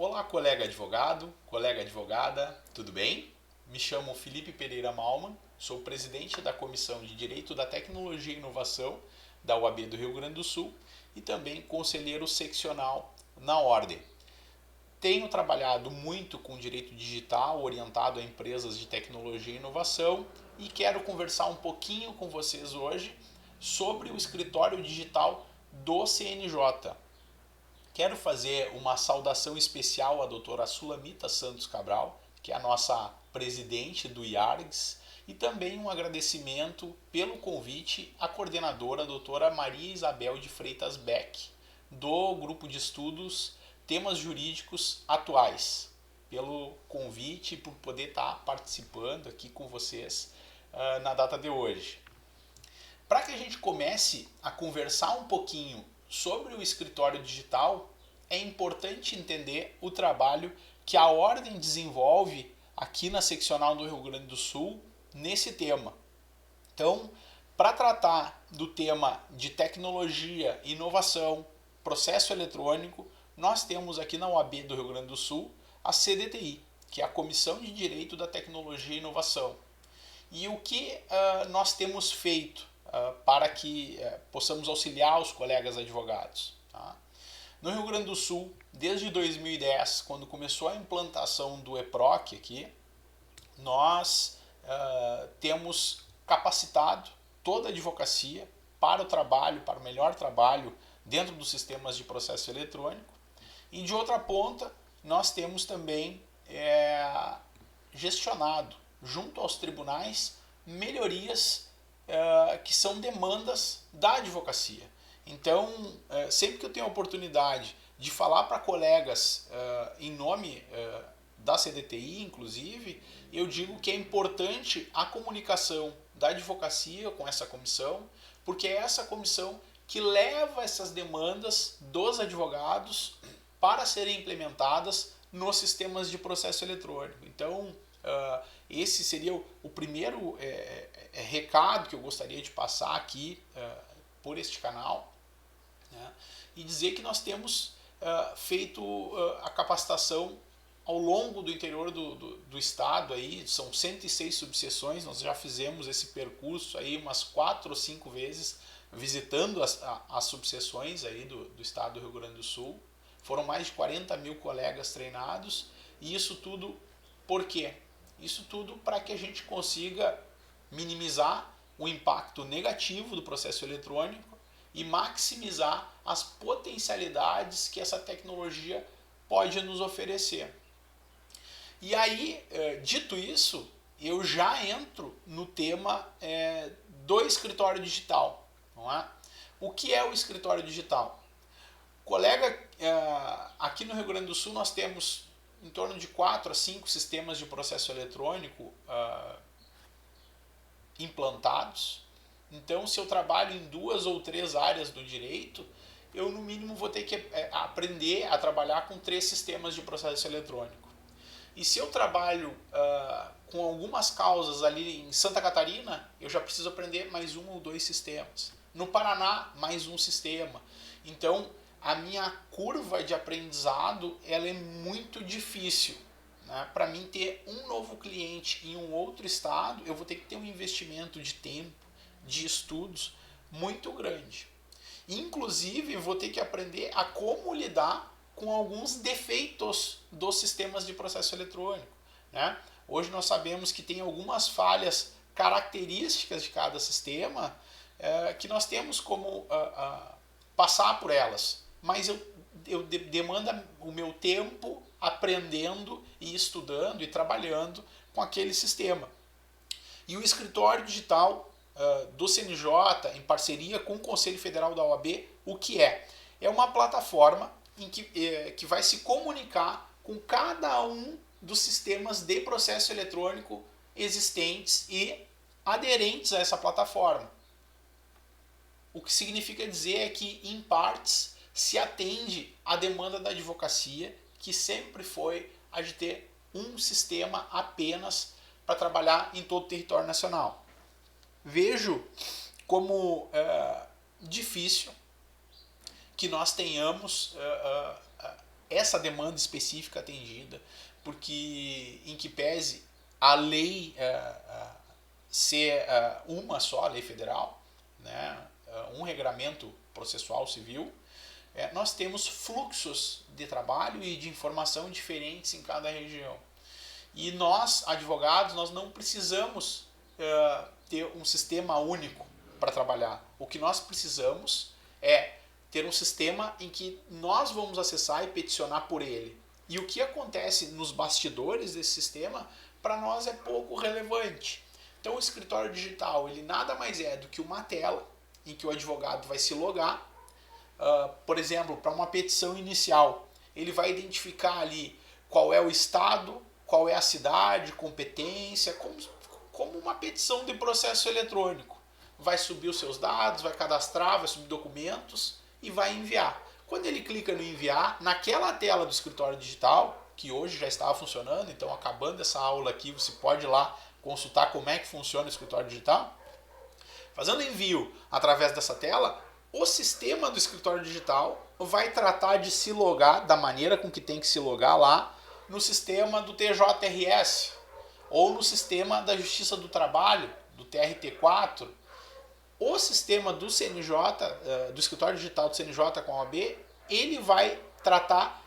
Olá, colega advogado, colega advogada, tudo bem? Me chamo Felipe Pereira Malman, sou presidente da Comissão de Direito da Tecnologia e Inovação da UAB do Rio Grande do Sul e também conselheiro seccional na Ordem. Tenho trabalhado muito com direito digital orientado a empresas de tecnologia e inovação e quero conversar um pouquinho com vocês hoje sobre o escritório digital do CNJ. Quero fazer uma saudação especial à doutora Sulamita Santos Cabral, que é a nossa presidente do IARGS, e também um agradecimento pelo convite à coordenadora, a doutora Maria Isabel de Freitas Beck, do grupo de estudos Temas Jurídicos Atuais, pelo convite e por poder estar participando aqui com vocês na data de hoje. Para que a gente comece a conversar um pouquinho sobre o escritório digital, é importante entender o trabalho que a Ordem desenvolve aqui na seccional do Rio Grande do Sul nesse tema. Então, para tratar do tema de tecnologia, inovação, processo eletrônico, nós temos aqui na UAB do Rio Grande do Sul a CDTI, que é a Comissão de Direito da Tecnologia e Inovação. E o que nós temos feito para que possamos auxiliar os colegas advogados? Tá? No Rio Grande do Sul, desde 2010, quando começou a implantação do EPROC aqui, nós temos capacitado toda a advocacia para o trabalho, para o melhor trabalho dentro dos sistemas de processo eletrônico. E de outra ponta, nós temos também gestionado, junto aos tribunais, melhorias que são demandas da advocacia. Então, sempre que eu tenho a oportunidade de falar para colegas em nome da CDTI, inclusive, eu digo que é importante a comunicação da advocacia com essa comissão, porque é essa comissão que leva essas demandas dos advogados para serem implementadas nos sistemas de processo eletrônico. Então, esse seria o primeiro recado que eu gostaria de passar aqui por este canal, né? E dizer que nós temos feito a capacitação ao longo do interior do estado, aí, são 106 subseções, nós já fizemos esse percurso aí umas 4 ou 5 vezes, visitando as subseções aí do estado do Rio Grande do Sul. Foram mais de 40 mil colegas treinados, e isso tudo por quê? Isso tudo para que a gente consiga minimizar o impacto negativo do processo eletrônico e maximizar as potencialidades que essa tecnologia pode nos oferecer. E aí, dito isso, eu já entro no tema do escritório digital. Não é? O que é o escritório digital? Colega, aqui no Rio Grande do Sul nós temos em torno de 4 a 5 sistemas de processo eletrônico implantados. Então, se eu trabalho em 2 ou 3 áreas do direito, eu no mínimo vou ter que aprender a trabalhar com 3 sistemas de processo eletrônico. E se eu trabalho com algumas causas ali em Santa Catarina, eu já preciso aprender mais 1 ou 2 sistemas. No Paraná, mais um sistema. Então, a minha curva de aprendizado ela é muito difícil. Né? Para mim ter um novo cliente em um outro estado, eu vou ter que ter um investimento de tempo, de estudos muito grande. Inclusive, eu vou ter que aprender a como lidar com alguns defeitos dos sistemas de processo eletrônico. Né? Hoje nós sabemos que tem algumas falhas características de cada sistema que nós temos como passar por elas. Mas eu demanda o meu tempo aprendendo e estudando e trabalhando com aquele sistema. E o escritório digital do CNJ, em parceria com o Conselho Federal da OAB, o que é? É uma plataforma em que vai se comunicar com cada um dos sistemas de processo eletrônico existentes e aderentes a essa plataforma. O que significa dizer é que, em partes, se atende à demanda da advocacia, que sempre foi a de ter um sistema apenas para trabalhar em todo o território nacional. Vejo como difícil que nós tenhamos essa demanda específica atendida, porque em que pese a lei ser uma só, a lei federal, né, um regramento processual civil, nós temos fluxos de trabalho e de informação diferentes em cada região. E nós, advogados, nós não precisamos ter um sistema único para trabalhar. O que nós precisamos é ter um sistema em que nós vamos acessar e peticionar por ele. E o que acontece nos bastidores desse sistema, para nós é pouco relevante. Então o escritório digital, ele nada mais é do que uma tela em que o advogado vai se logar. Por exemplo, para uma petição inicial, ele vai identificar ali qual é o estado, qual é a cidade, competência, como uma petição de processo eletrônico. Vai subir os seus dados, vai cadastrar, vai subir documentos e vai enviar. Quando ele clica no enviar, naquela tela do escritório digital, que hoje já estava funcionando, então acabando essa aula aqui, você pode ir lá consultar como é que funciona o escritório digital. Fazendo envio através dessa tela, o sistema do escritório digital vai tratar de se logar da maneira com que tem que se logar lá no sistema do TJRS ou no sistema da Justiça do Trabalho, do TRT4. O sistema do CNJ, do escritório digital do CNJ com a OAB, ele vai tratar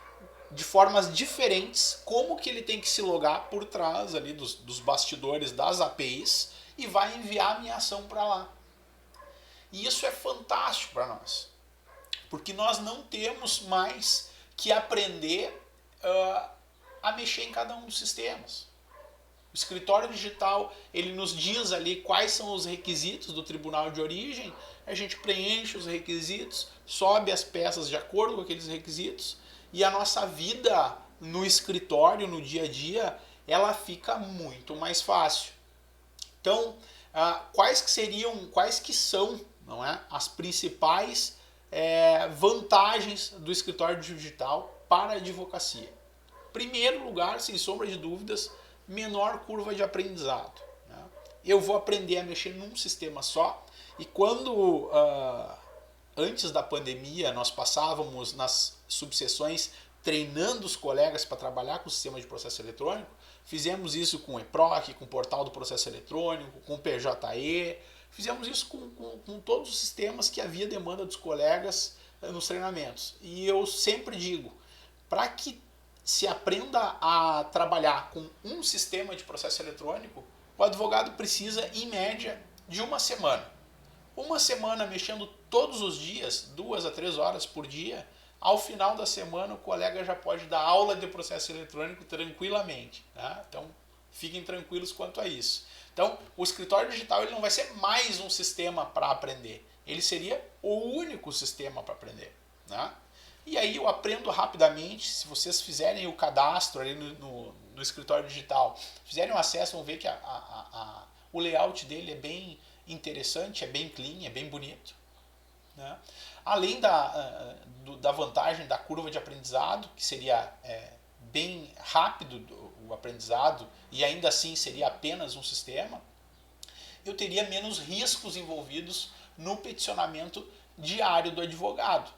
de formas diferentes como que ele tem que se logar por trás ali dos bastidores das APIs e vai enviar a minha ação para lá. E isso é fantástico para nós, porque nós não temos mais que aprender a mexer em cada um dos sistemas. O escritório digital, ele nos diz ali quais são os requisitos do tribunal de origem, a gente preenche os requisitos, sobe as peças de acordo com aqueles requisitos e a nossa vida no escritório, no dia a dia, ela fica muito mais fácil. Então, quais que são, não é, as principais vantagens do escritório digital para a advocacia? Primeiro lugar, sem sombra de dúvidas, menor curva de aprendizado. Né? Eu vou aprender a mexer num sistema só e quando antes da pandemia nós passávamos nas subseções treinando os colegas para trabalhar com o sistema de processo eletrônico, fizemos isso com o EPROC, com o portal do processo eletrônico, com o PJE, fizemos isso com todos os sistemas que havia demanda dos colegas nos treinamentos. E eu sempre digo, para que se aprenda a trabalhar com um sistema de processo eletrônico, o advogado precisa, em média, de uma semana. Uma semana mexendo todos os dias, 2 a 3 horas por dia, ao final da semana o colega já pode dar aula de processo eletrônico tranquilamente. Tá? Então, fiquem tranquilos quanto a isso. Então, o escritório digital ele não vai ser mais um sistema para aprender. Ele seria o único sistema para aprender. Né? E aí eu aprendo rapidamente, se vocês fizerem o cadastro ali no escritório digital, fizerem o acesso, vão ver que o layout dele é bem interessante, é bem clean, é bem bonito. Né? Além da vantagem da curva de aprendizado, que seria bem rápido o aprendizado e ainda assim seria apenas um sistema, eu teria menos riscos envolvidos no peticionamento diário do advogado.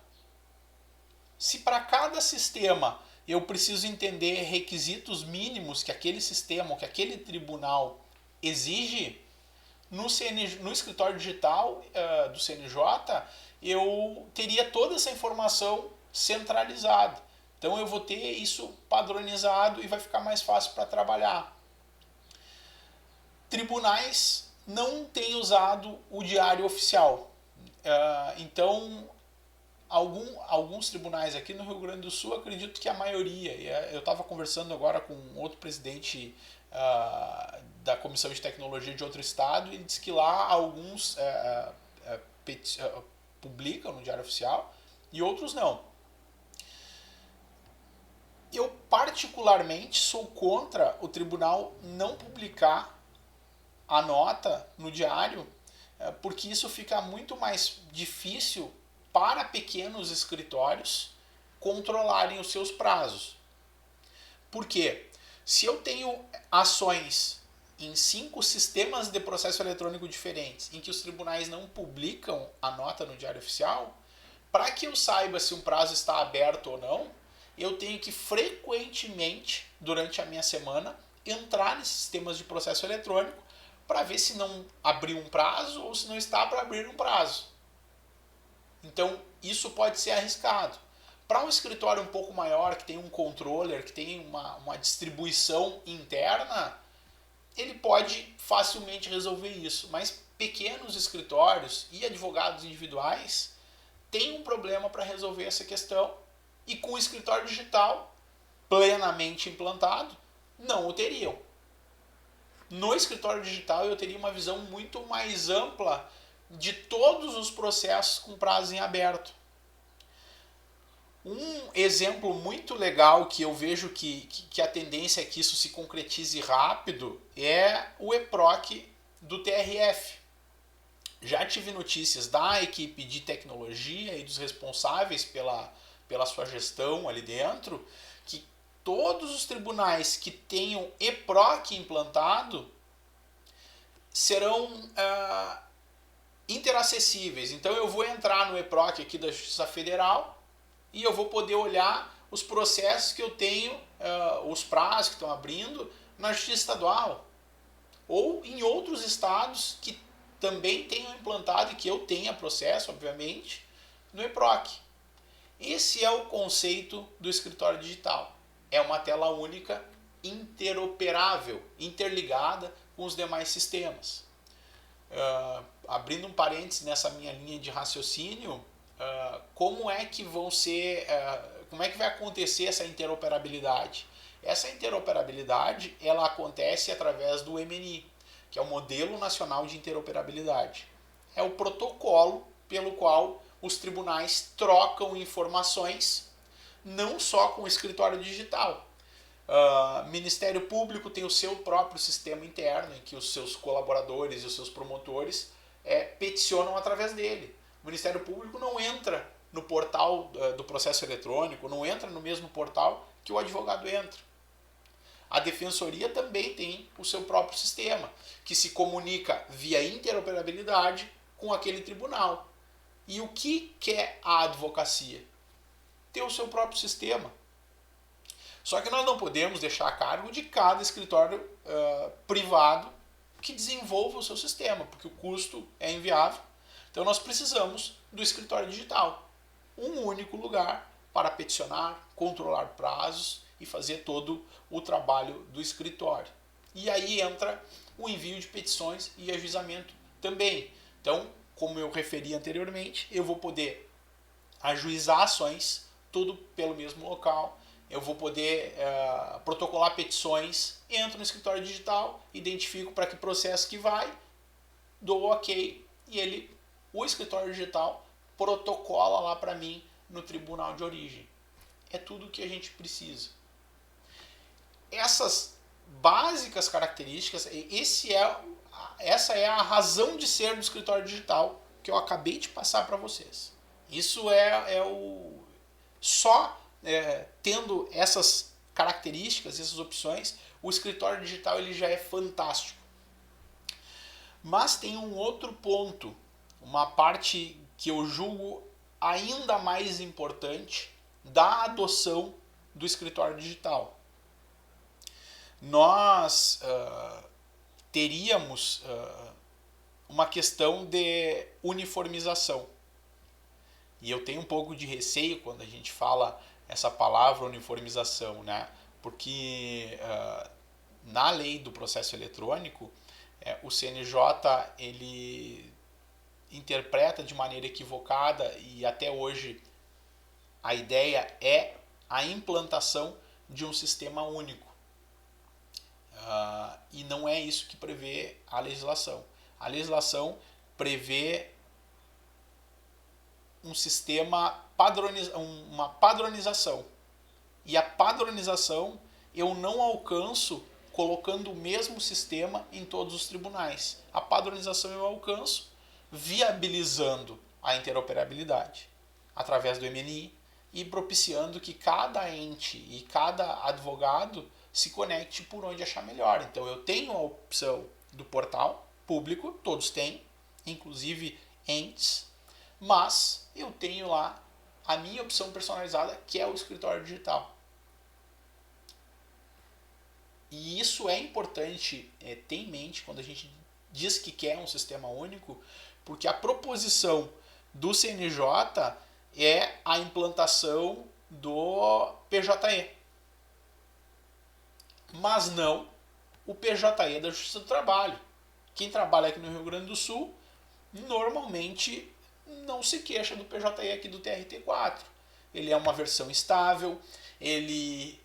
Se para cada sistema eu preciso entender requisitos mínimos que aquele sistema ou que aquele tribunal exige, no escritório digital do CNJ, eu teria toda essa informação centralizada. Então eu vou ter isso padronizado e vai ficar mais fácil para trabalhar. Tribunais não têm usado o diário oficial. Então, alguns tribunais aqui no Rio Grande do Sul, acredito que a maioria, eu estava conversando agora com outro presidente da Comissão de Tecnologia de outro estado, e ele disse que lá alguns publicam no Diário Oficial e outros não. Eu particularmente sou contra o tribunal não publicar a nota no diário, porque isso fica muito mais difícil para pequenos escritórios controlarem os seus prazos. Por quê? Se eu tenho ações em 5 sistemas de processo eletrônico diferentes, em que os tribunais não publicam a nota no Diário Oficial, para que eu saiba se um prazo está aberto ou não, eu tenho que frequentemente, durante a minha semana, entrar nesses sistemas de processo eletrônico para ver se não abriu um prazo ou se não está para abrir um prazo. Então, isso pode ser arriscado. Para um escritório um pouco maior, que tem um controller, que tem uma distribuição interna, ele pode facilmente resolver isso. Mas pequenos escritórios e advogados individuais têm um problema para resolver essa questão, e com o escritório digital plenamente implantado, não o teriam. No escritório digital eu teria uma visão muito mais ampla de todos os processos com prazo em aberto. Um exemplo muito legal que eu vejo que a tendência é que isso se concretize rápido é o EPROC do TRF. Já tive notícias da equipe de tecnologia e dos responsáveis pela sua gestão ali dentro, que todos os tribunais que tenham EPROC implantado serão interacessíveis. Então eu vou entrar no EPROC aqui da Justiça Federal e eu vou poder olhar os processos que eu tenho, os prazos que estão abrindo na Justiça Estadual, ou em outros estados que também tenham implantado e que eu tenha processo, obviamente, no EPROC. Esse é o conceito do escritório digital. É uma tela única, interoperável, interligada com os demais sistemas. Abrindo um parênteses nessa minha linha de raciocínio, como é que vai acontecer essa interoperabilidade? Essa interoperabilidade ela acontece através do MNI, que é o Modelo Nacional de Interoperabilidade. É o protocolo pelo qual os tribunais trocam informações, não só com o escritório digital. Ministério Público tem o seu próprio sistema interno, em que os seus colaboradores e os seus promotores peticionam através dele. O Ministério Público não entra no portal do processo eletrônico, não entra no mesmo portal que o advogado entra. A Defensoria também tem o seu próprio sistema, que se comunica via interoperabilidade com aquele tribunal. E o que quer a advocacia? Ter o seu próprio sistema. Só que nós não podemos deixar a cargo de cada escritório privado que desenvolva o seu sistema, porque o custo é inviável. Então nós precisamos do escritório digital. Um único lugar para peticionar, controlar prazos e fazer todo o trabalho do escritório. E aí entra o envio de petições e ajuizamento também. Então, como eu referi anteriormente, eu vou poder ajuizar ações, tudo pelo mesmo local. Eu vou poder protocolar petições, entro no escritório digital, identifico para que processo que vai, dou ok e o escritório digital protocola lá para mim no tribunal de origem. É tudo o que a gente precisa. Essas básicas características, essa é a razão de ser do escritório digital que eu acabei de passar para vocês. Isso tendo essas características, essas opções, o escritório digital ele já é fantástico. Mas tem um outro ponto, uma parte que eu julgo ainda mais importante da adoção do escritório digital. Nós teríamos uma questão de uniformização. E eu tenho um pouco de receio quando a gente fala essa palavra uniformização, né? Porque na lei do processo eletrônico, o CNJ ele interpreta de maneira equivocada, e até hoje a ideia é a implantação de um sistema único. E não é isso que prevê a legislação. A legislação prevê um sistema uma padronização. E a padronização eu não alcanço colocando o mesmo sistema em todos os tribunais. A padronização eu alcanço viabilizando a interoperabilidade através do MNI e propiciando que cada ente e cada advogado se conecte por onde achar melhor. Então eu tenho a opção do portal público, todos têm, inclusive entes, mas eu tenho lá a minha opção personalizada, que é o escritório digital. E isso é importante ter em mente quando a gente diz que quer um sistema único, porque a proposição do CNJ é a implantação do PJE, mas não o PJE da Justiça do Trabalho. Quem trabalha aqui no Rio Grande do Sul normalmente não se queixa do PJE aqui do TRT4. Ele é uma versão estável, ele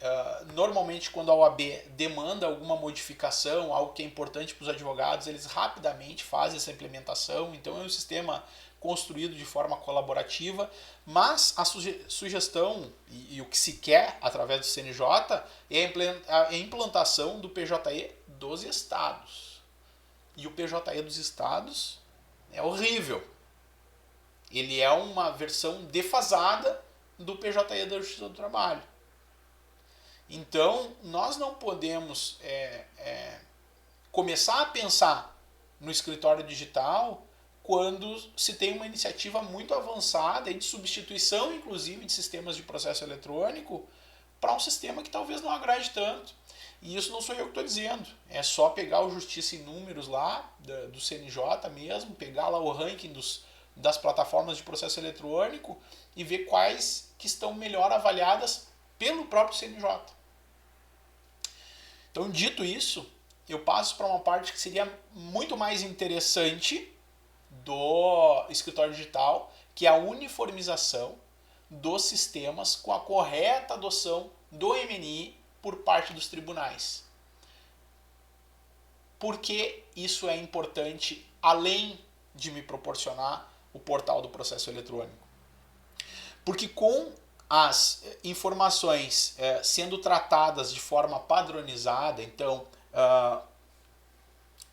normalmente quando a OAB demanda alguma modificação, algo que é importante para os advogados, eles rapidamente fazem essa implementação, então é um sistema construído de forma colaborativa, mas a sugestão e o que se quer através do CNJ é a implantação do PJE dos estados. E o PJE dos estados é horrível. Ele é uma versão defasada do PJE da Justiça do Trabalho. Então, nós não podemos começar a pensar no escritório digital quando se tem uma iniciativa muito avançada de substituição, inclusive, de sistemas de processo eletrônico para um sistema que talvez não agrade tanto. E isso não sou eu que estou dizendo. É só pegar o Justiça em Números lá, do CNJ mesmo, pegar lá o ranking das plataformas de processo eletrônico e ver quais que estão melhor avaliadas pelo próprio CNJ. Então, dito isso, eu passo para uma parte que seria muito mais interessante do escritório digital, que é a uniformização dos sistemas com a correta adoção do MNI por parte dos tribunais. Por que isso é importante, além de me proporcionar o portal do processo eletrônico? Porque com as informações sendo tratadas de forma padronizada, então,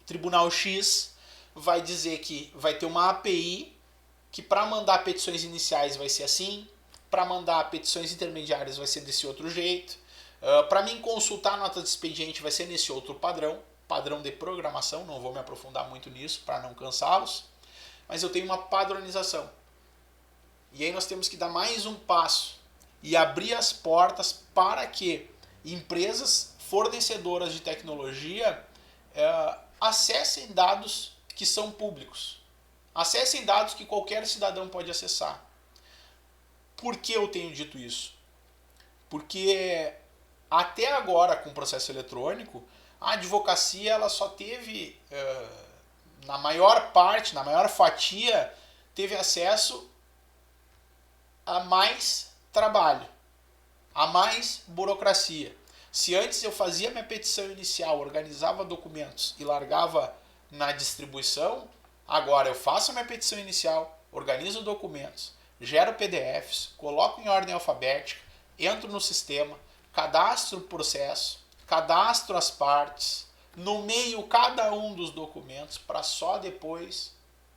Tribunal X vai dizer que vai ter uma API que para mandar petições iniciais vai ser assim, para mandar petições intermediárias vai ser desse outro jeito, para mim consultar a nota de expediente vai ser nesse outro padrão de programação, não vou me aprofundar muito nisso para não cansá-los, mas eu tenho uma padronização. E aí nós temos que dar mais um passo e abrir as portas para que empresas fornecedoras de tecnologia acessem dados que são públicos. Acessem dados que qualquer cidadão pode acessar. Por que eu tenho dito isso? Porque até agora, com o processo eletrônico, a advocacia ela só teve, na maior parte, na maior fatia, teve acesso a mais trabalho, a mais burocracia. Se antes eu fazia minha petição inicial, organizava documentos e largava na distribuição, agora eu faço a minha petição inicial, organizo documentos, gero PDFs, coloco em ordem alfabética, entro no sistema, cadastro o processo, cadastro as partes, nomeio cada um dos documentos para só depois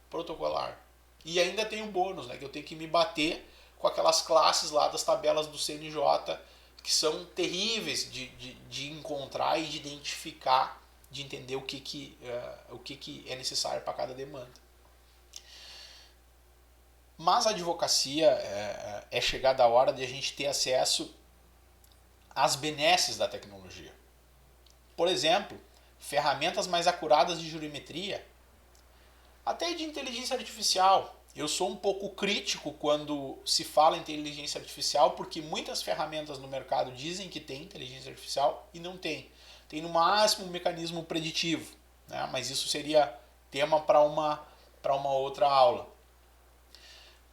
protocolar. E ainda tem um bônus, né, que eu tenho que me bater com aquelas classes lá das tabelas do CNJ que são terríveis de encontrar e de identificar, de entender o que é necessário para cada demanda. Mas a advocacia é chegada a hora de a gente ter acesso às benesses da tecnologia. Por exemplo, ferramentas mais acuradas de jurimetria, até de inteligência artificial. Eu sou um pouco crítico quando se fala em inteligência artificial, porque muitas ferramentas no mercado dizem que tem inteligência artificial e não tem. Tem no máximo um mecanismo preditivo, né? Mas isso seria tema para uma outra aula.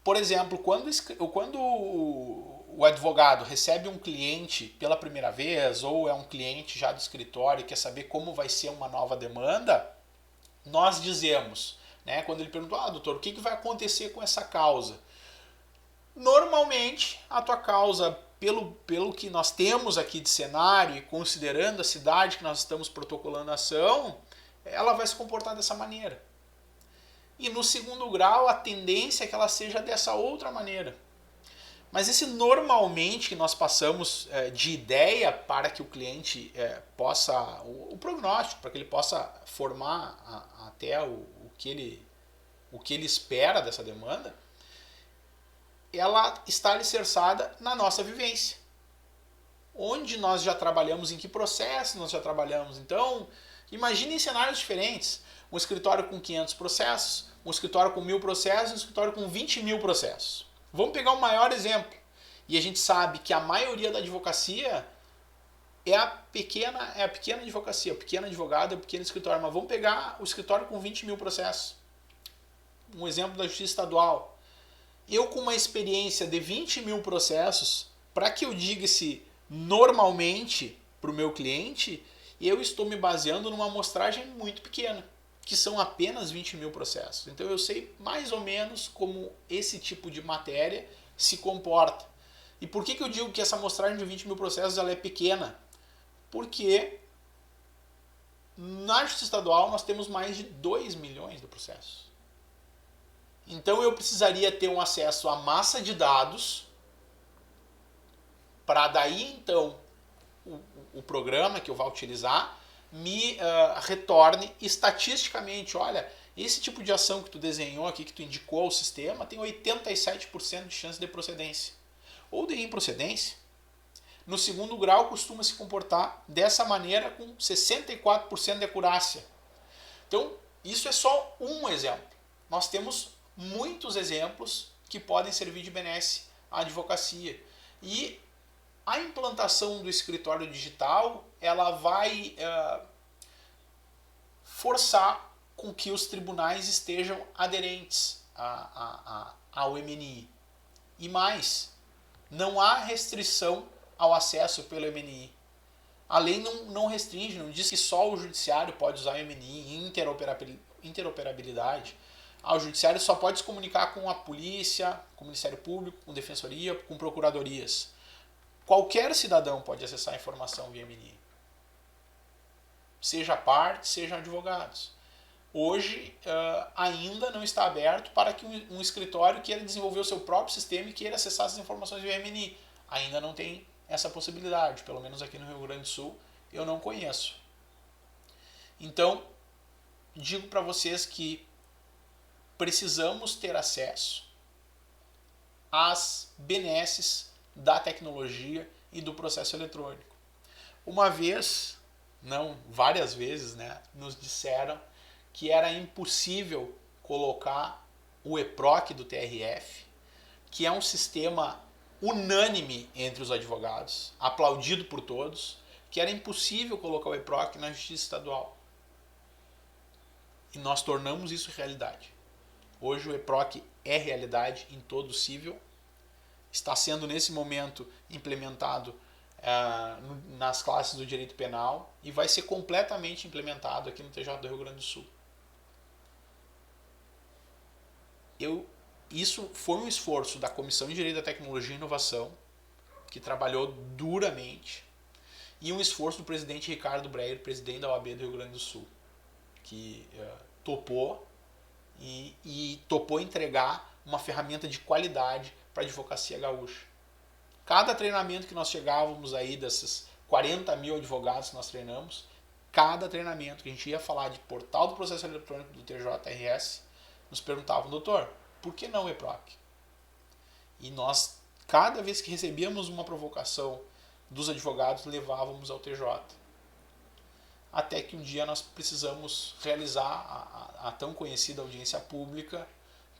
Por exemplo, quando o advogado recebe um cliente pela primeira vez, ou é um cliente já do escritório e quer saber como vai ser uma nova demanda, nós dizemos, né, quando ele pergunta, doutor, o que vai acontecer com essa causa? Normalmente, a tua causa, pelo que nós temos aqui de cenário e considerando a cidade que nós estamos protocolando a ação, ela vai se comportar dessa maneira. E no segundo grau, a tendência é que ela seja dessa outra maneira. Mas esse normalmente que nós passamos de ideia para que o cliente possa, o prognóstico, para que ele possa formar até o que ele espera dessa demanda, ela está alicerçada na nossa vivência. Onde nós já trabalhamos, em que processo nós já trabalhamos. Então, imaginem cenários diferentes. Um escritório com 500 processos, um escritório com 1000 processos, um escritório com 20 mil processos. Vamos pegar o maior exemplo. E a gente sabe que a maioria da advocacia é a pequena advocacia, o pequeno advogado, é o pequeno escritório. Mas vamos pegar o escritório com 20 mil processos. Um exemplo da Justiça Estadual. Eu, com uma experiência de 20 mil processos, para que eu diga-se normalmente para o meu cliente, eu estou me baseando numa amostragem muito pequena, que são apenas 20 mil processos. Então eu sei mais ou menos como esse tipo de matéria se comporta. E por que eu digo que essa amostragem de 20 mil processos ela é pequena? Porque na Justiça Estadual nós temos mais de 2 milhões de processos. Então eu precisaria ter um acesso à massa de dados para daí então o programa que eu vou utilizar me retorne estatisticamente, olha, esse tipo de ação que tu desenhou aqui, que tu indicou ao sistema, tem 87% de chance de procedência ou de improcedência. No segundo grau costuma se comportar dessa maneira com 64% de acurácia. Então isso é só um exemplo. Nós temos muitos exemplos que podem servir de benesse à advocacia. E a implantação do escritório digital ela vai forçar com que os tribunais estejam aderentes ao MNI. E mais, não há restrição ao acesso pelo MNI. A lei não restringe, não diz que só o judiciário pode usar o MNI em interoperabilidade. O judiciário só pode se comunicar com a polícia, com o Ministério Público, com a Defensoria, com procuradorias. Qualquer cidadão pode acessar a informação via MNI. Seja parte, sejam advogados. Hoje ainda não está aberto para que um escritório queira desenvolver o seu próprio sistema e queira acessar essas informações via MNI. Ainda não tem essa possibilidade, pelo menos aqui no Rio Grande do Sul eu não conheço. Então, digo para vocês que precisamos ter acesso às benesses da tecnologia e do processo eletrônico. Uma vez, não, várias vezes, nos disseram que era impossível colocar o EPROC do TRF, que é um sistema unânime entre os advogados, aplaudido por todos, que era impossível colocar o EPROC na Justiça Estadual. E nós tornamos isso realidade. Hoje o EPROC é realidade em todo o cível, está sendo nesse momento implementado nas classes do direito penal e vai ser completamente implementado aqui no TJ do Rio Grande do Sul. Isso foi um esforço da Comissão de Direito da Tecnologia e Inovação, que trabalhou duramente, e um esforço do presidente Ricardo Breyer, presidente da OAB do Rio Grande do Sul, que topou e topou entregar uma ferramenta de qualidade para a advocacia gaúcha. Cada treinamento que nós chegávamos aí, desses 40 mil advogados que nós treinamos, cada treinamento que a gente ia falar de portal do processo eletrônico do TJRS, nos perguntavam, doutor, por que não EPROC? E nós, cada vez que recebíamos uma provocação dos advogados, levávamos ao TJ. Até que um dia nós precisamos realizar a tão conhecida audiência pública,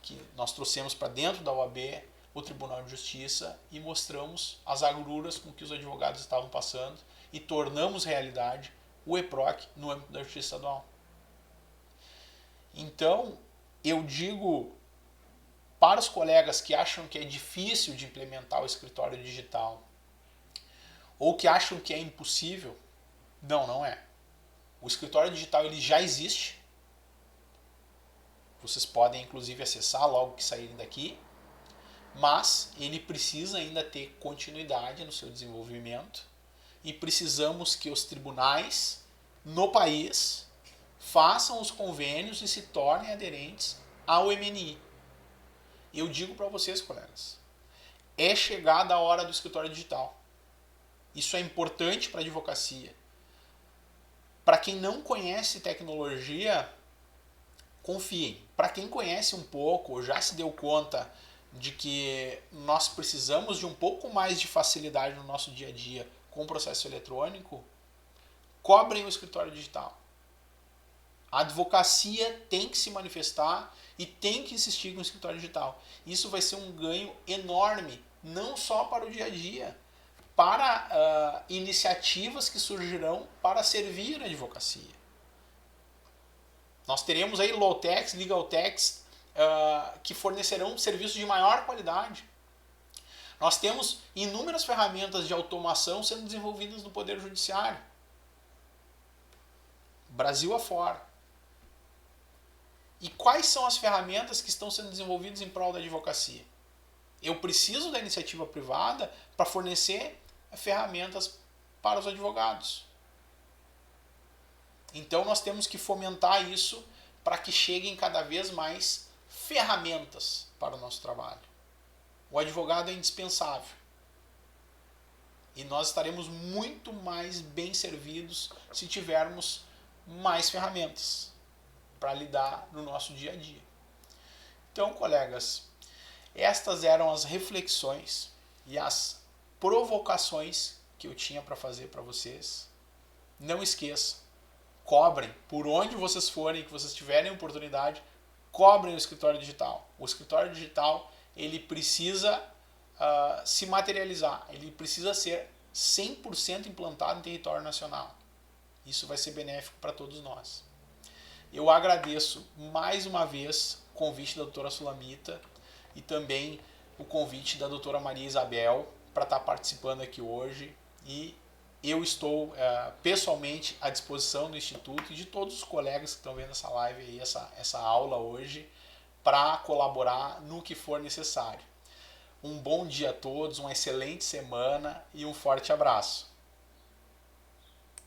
que nós trouxemos para dentro da OAB o Tribunal de Justiça e mostramos as agruras com que os advogados estavam passando e tornamos realidade o EPROC no âmbito da Justiça Estadual. Então, eu digo para os colegas que acham que é difícil de implementar o escritório digital ou que acham que é impossível, não é. O escritório digital ele já existe. Vocês podem inclusive acessar logo que saírem daqui, mas ele precisa ainda ter continuidade no seu desenvolvimento e precisamos que os tribunais no país façam os convênios e se tornem aderentes ao MNI. Eu digo para vocês, colegas, é chegada a hora do escritório digital. Isso é importante para a advocacia. Para quem não conhece tecnologia, confiem. Para quem conhece um pouco, ou já se deu conta de que nós precisamos de um pouco mais de facilidade no nosso dia a dia com o processo eletrônico, cobrem o escritório digital. A advocacia tem que se manifestar e tem que insistir com o escritório digital. Isso vai ser um ganho enorme, não só para o dia a dia, para iniciativas que surgirão para servir a advocacia. Nós teremos aí low-techs, legal-techs, que fornecerão serviços de maior qualidade. Nós temos inúmeras ferramentas de automação sendo desenvolvidas no Poder Judiciário, Brasil afora. E quais são as ferramentas que estão sendo desenvolvidas em prol da advocacia? Eu preciso da iniciativa privada para fornecer ferramentas para os advogados. Então nós temos que fomentar isso para que cheguem cada vez mais ferramentas para o nosso trabalho. O advogado é indispensável. E nós estaremos muito mais bem servidos se tivermos mais ferramentas para lidar no nosso dia a dia. Então, colegas, estas eram as reflexões e as provocações que eu tinha para fazer para vocês. Não esqueçam, cobrem por onde vocês forem, que vocês tiverem oportunidade, cobrem o escritório digital. O escritório digital, ele precisa se materializar, ele precisa ser 100% implantado em território nacional. Isso vai ser benéfico para todos nós. Eu agradeço mais uma vez o convite da doutora Sulamita e também o convite da doutora Maria Isabel para estar participando aqui hoje, e eu estou pessoalmente à disposição do Instituto e de todos os colegas que estão vendo essa live e essa aula hoje para colaborar no que for necessário. Um bom dia a todos, uma excelente semana e um forte abraço.